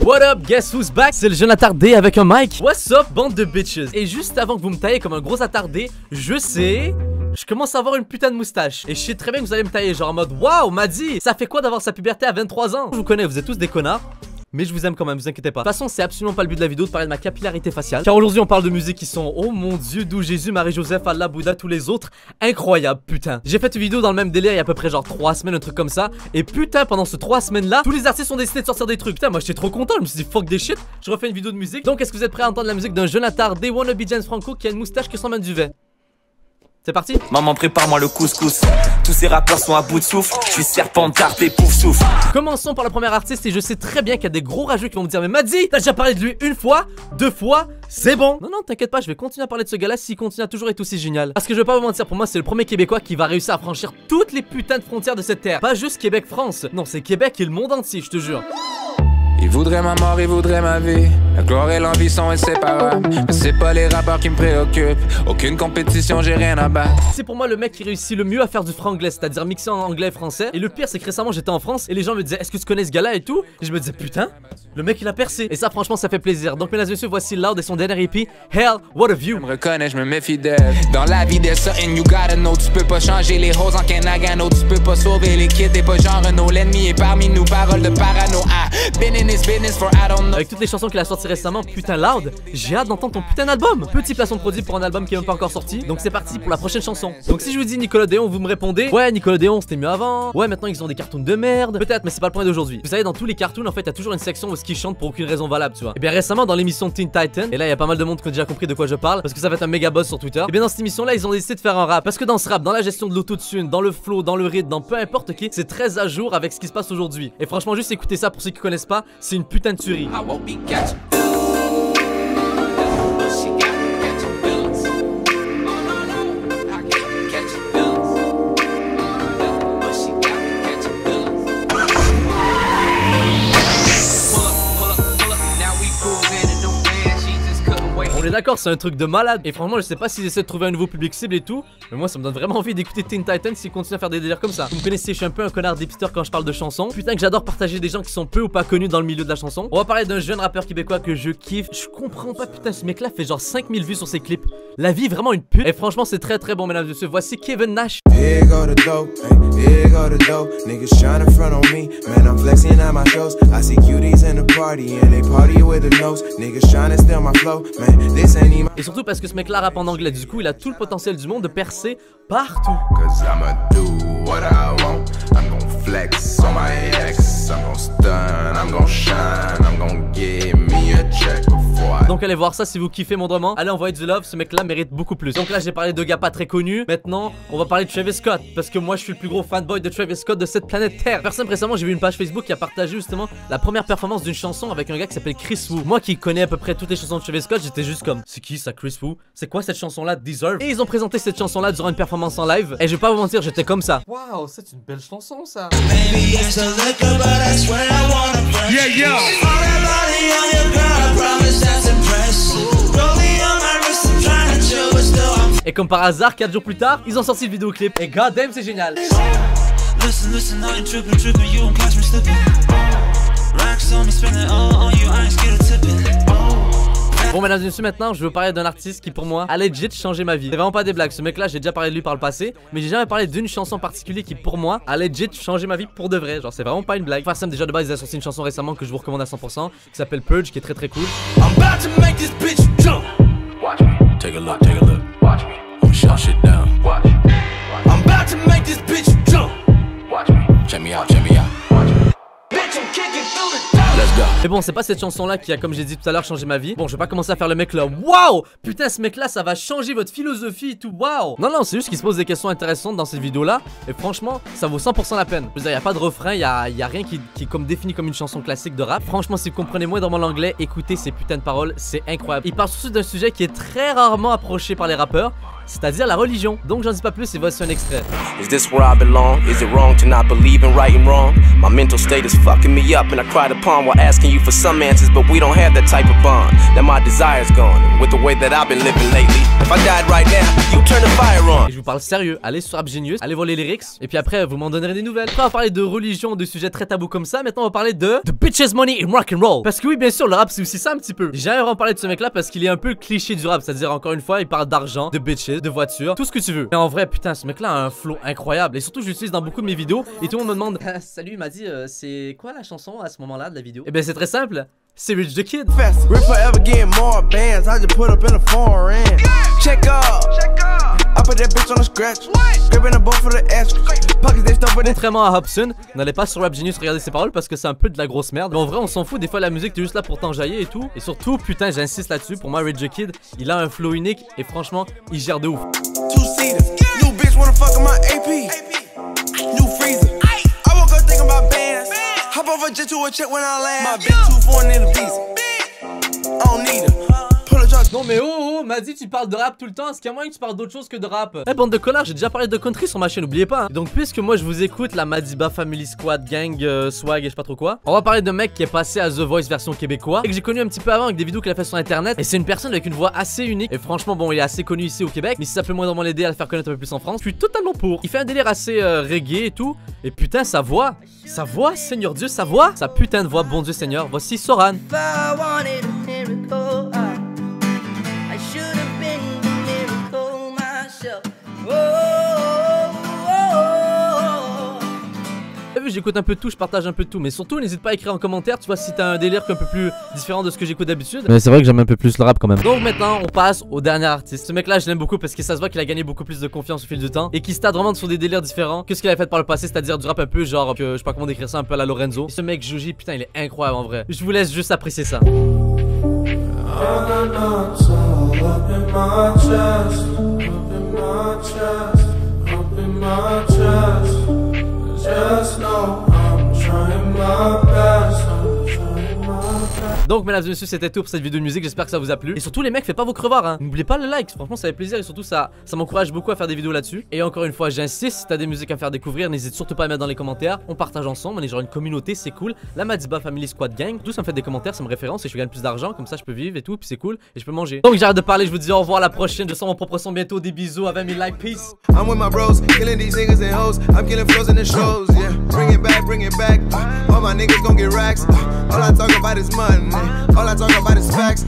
What up, guess who's back? C'est le jeune attardé avec un mic. What's up, bande de bitches? Et juste avant que vous me taillez comme un gros attardé, je commence à avoir une putain de moustache. Et je sais très bien que vous allez me tailler genre en mode waouh, Maddy, ça fait quoi d'avoir sa puberté à 23 ans? Je vous connais, vous êtes tous des connards. Mais je vous aime quand même, vous inquiétez pas. De toute façon, c'est absolument pas le but de la vidéo de parler de ma capillarité faciale. Car aujourd'hui, on parle de musique qui sont, oh mon dieu, d'où Jésus, Marie-Joseph, Allah, Bouddha, tous les autres. Incroyable, putain. J'ai fait une vidéo dans le même délire il y a à peu près genre 3 semaines, un truc comme ça. Et putain, pendant ces 3 semaines là, tous les artistes ont décidé de sortir des trucs. Putain, moi j'étais trop content, je me suis dit fuck des shit. Je refais une vidéo de musique. Donc, est-ce que vous êtes prêts à entendre la musique d'un jeune attardé, wannabe James Franco, qui a une moustache qui ressemble à un duvet? C'est parti. Maman, prépare-moi le couscous. Tous ces rappeurs sont à bout de souffle. Je suis serpent tarté, pouf souffle. Commençons par le premier artiste. Et je sais très bien qu'il y a des gros rageux qui vont me dire: mais Maddy, t'as déjà parlé de lui une fois, 2 fois, c'est bon. Non, non, t'inquiète pas, je vais continuer à parler de ce gars-là s'il continue à toujours être aussi génial. Parce que je vais pas vous mentir, pour moi, c'est le premier Québécois qui va réussir à franchir toutes les putains de frontières de cette terre. Pas juste Québec-France. Non, c'est Québec et le monde entier, je te jure. Il voudrait ma mort, il voudrait ma vie. La gloire et l'envie sont inséparables. Mais c'est pas les rappeurs qui me préoccupent. Aucune compétition, j'ai rien à battre. C'est pour moi le mec qui réussit le mieux à faire du franglais, c'est-à-dire mixer en anglais et français. Et le pire, c'est que récemment j'étais en France et les gens me disaient: est-ce que tu connais ce gars-là et tout? Et je me disais: putain, le mec il a percé. Et ça, franchement, ça fait plaisir. Donc, mesdames et messieurs, voici Loud et son dernier EP, Hell, What a View. Je me reconnais, je me méfie d'elle. Dans la vie there's something you gotta know. Tu peux pas changer les roses en Kenagano. Tu peux pas sauver les kids, t'es pas genre Renault. L'ennemi est parmi nous, paroles de parano. Been in this business for I don't know. Avec toutes les chansons qu'il a sorties récemment, putain Loud, j'ai hâte d'entendre ton putain d'album. Petit placement de produit pour un album qui est même pas encore sorti. Donc c'est parti pour la prochaine chanson. Donc si je vous dis Nickelodeon, vous me répondez: ouais, Nickelodeon c'était mieux avant. Ouais, maintenant ils ont des cartoons de merde. Peut-être, mais c'est pas le point d'aujourd'hui. Vous savez, dans tous les cartoons, en fait, il y a toujours une section où ils chantent pour aucune raison valable, tu vois. Et bien récemment, dans l'émission Teen Titan, et là il y a pas mal de monde qui a déjà compris de quoi je parle, parce que ça va être un méga buzz sur Twitter. Et bien dans cette émission là, ils ont décidé de faire un rap. Parce que dans ce rap, dans la gestion de l'autotune, dans le flow, dans le rythme, dans peu importe qui, c'est très à jour avec ce qui se passe aujourd'hui. Et franchement, juste écoutez ça pour ceux qui connaissent pas, c'est une putain de tuerie. On est d'accord, c'est un truc de malade. Et franchement, je sais pas s'ils essaient de trouver un nouveau public cible et tout, mais moi ça me donne vraiment envie d'écouter Teen Titans s'ils continuent à faire des délires comme ça. Vous me connaissez, je suis un peu un connard d'hipster quand je parle de chansons. Putain que j'adore partager des gens qui sont peu ou pas connus dans le milieu de la chanson. On va parler d'un jeune rappeur québécois que je kiffe. Je comprends pas, putain, ce mec là fait genre 5000 vues sur ses clips. La vie est vraiment une pute. Et franchement c'est très très bon, mesdames et messieurs. Voici Kevin Nash. Et surtout parce que ce mec là rappe en anglais, du coup il a tout le potentiel du monde de percer partout. Donc allez voir ça si vous kiffez mondrement. Allez envoyer du love, ce mec là mérite beaucoup plus. Donc là j'ai parlé de gars pas très connus. Maintenant on va parler de Travis Scott, parce que moi je suis le plus gros fanboy de Travis Scott de cette planète Terre. Personne récemment, j'ai vu une page Facebook qui a partagé justement la première performance d'une chanson avec un gars qui s'appelle Chris Wu. Moi qui connais à peu près toutes les chansons de Travis Scott, j'étais juste comme: c'est qui ça, Chris Wu? C'est quoi cette chanson là, Deserve? Et ils ont présenté cette chanson là durant une performance en live. Et je vais pas vous mentir, j'étais comme ça. Waouh, c'est une belle chanson ça. Et comme par hasard, 4 jours plus tard, ils ont sorti le vidéoclip. Et goddamn, c'est génial. Bon, mesdames et messieurs, maintenant je veux parler d'un artiste qui pour moi a legit changé ma vie. C'est vraiment pas des blagues, ce mec là j'ai déjà parlé de lui par le passé, mais j'ai jamais parlé d'une chanson particulière qui pour moi a legit changé ma vie pour de vrai. Genre c'est vraiment pas une blague. Enfin, Sam déjà de base il a sorti une chanson récemment que je vous recommande à 100% qui s'appelle Purge, qui est très très cool. Take a look, take a look. Watch me. I'm shut shit down. Watch. I'm about to make this bitch jump. Watch me. Check me out, check me out. Watch me. Bitch, I'm kicking through the door. Let's go. Mais bon, c'est pas cette chanson là qui a, comme j'ai dit tout à l'heure, changé ma vie. Bon, je vais pas commencer à faire le mec là. Waouh! Putain, ce mec là, ça va changer votre philosophie et tout. Waouh! Non, non, c'est juste qu'il se pose des questions intéressantes dans cette vidéo là. Et franchement, ça vaut 100% la peine. Je veux dire, y a pas de refrain, y a rien qui est comme défini comme une chanson classique de rap. Franchement, si vous comprenez moins dans mon anglais, écoutez ces putains de paroles, c'est incroyable. Il parle surtout d'un sujet qui est très rarement approché par les rappeurs, c'est-à-dire la religion. Donc j'en dis pas plus et voici un extrait. Is this where I belong? Is it wrong to not believe in right and wrong? My mental state is fucked looking me up and I cried upon while asking you for some answers, but we don't have that type of bond. Now my desire's gone, and with the way that I've been living lately, if I died right now, you turn the fire on. Et je vous parle sérieux, allez sur Rap Genius, allez voir les lyrics, et puis après vous m'en donnerez des nouvelles. Après on va parler de religion, de sujets très tabous comme ça. Maintenant on va parler de bitches, money et rock'n'roll. Parce que oui, bien sûr, le rap c'est aussi ça un petit peu. J'ai jamais vraiment parlé de ce mec là parce qu'il est un peu cliché du rap, c'est-à-dire encore une fois il parle d'argent, de bitches, de voitures, tout ce que tu veux. Mais en vrai putain, ce mec là a un flow incroyable, et surtout je l'utilise dans beaucoup de mes vidéos, et tout le monde me demande salut, il m'a dit c'est quoi la chanson à ce moment là de la vidéo? Et ben c'est très simple, c'est Rich the Kid. We're forever getting more bands. I just put up in a foreign. Check up. I put that bitch on the scratch. Scraping the boat for the ass. Pockets they stuff with it. Contrairement à Hobson, n'allez pas sur Rap Genius regarder ses paroles parce que c'est un peu de la grosse merde. Mais en vrai, on s'en fout. Des fois, la musique, t'es juste là pour t'enjailler et tout. Et surtout, putain, j'insiste là-dessus. Pour moi, Rich the Kid, il a un flow unique et franchement, il gère de ouf. Two-seater. New bitch wanna fuck on my AP. New freezer. I woke up thinking about bands. Hop off a jet to a check when I land. My bitch too foreign in the visa. I don't need her. Non mais oh, m'a dit tu parles de rap tout le temps, est-ce qu'il y a moyen que tu parles d'autre chose que de rap? Eh bande de connards, j'ai déjà parlé de country sur ma chaîne, n'oubliez pas hein. Donc puisque moi je vous écoute, la Madiba Family Squad Gang, Swag et je sais pas trop quoi, on va parler d'un mec qui est passé à The Voice version québécois et que j'ai connu un petit peu avant avec des vidéos qu'il a fait sur internet. Et c'est une personne avec une voix assez unique. Et franchement bon, il est assez connu ici au Québec, mais si ça peut moins l'aider à le faire connaître un peu plus en France, je suis totalement pour. Il fait un délire assez reggae et tout. Et putain sa voix, Seigneur Dieu, sa voix, sa putain de voix, bon Dieu Seigneur. Voici Soran. J'écoute un peu de tout, je partage un peu de tout, mais surtout n'hésite pas à écrire en commentaire, tu vois, si t'as un délire un peu plus différent de ce que j'écoute d'habitude. Mais c'est vrai que j'aime un peu plus le rap quand même. Donc maintenant on passe au dernier artiste. Ce mec là je l'aime beaucoup parce que ça se voit qu'il a gagné beaucoup plus de confiance au fil du temps et qu'il stade vraiment sur des délires différents que ce qu'il avait fait par le passé, c'est-à-dire du rap un peu genre que je sais pas comment décrire ça, un peu à la Lorenzo. Et ce mec Joji, putain il est incroyable en vrai. Je vous laisse juste apprécier ça. Donc mesdames et messieurs, c'était tout pour cette vidéo de musique, j'espère que ça vous a plu. Et surtout les mecs, faites pas vos crevards hein. N'oubliez pas le like, franchement ça fait plaisir et surtout ça m'encourage beaucoup à faire des vidéos là-dessus. Et encore une fois j'insiste, si t'as des musiques à faire découvrir, n'hésite surtout pas à mettre dans les commentaires. On partage ensemble, on est genre une communauté, c'est cool. La Madiba Family Squad Gang, tout ça me fait des commentaires, ça me référence et je gagne plus d'argent, comme ça je peux vivre et tout, puis c'est cool et je peux manger. Donc j'arrête de parler, je vous dis au revoir à la prochaine, je sors mon propre son bientôt, des bisous à 20 000 likes, peace. I'm with my bros, killing these niggas and hoes, I'm killing flows in the shows, yeah. Bring it back, all my niggas gon' get racks, all I talk about is money, all I talk about is facts.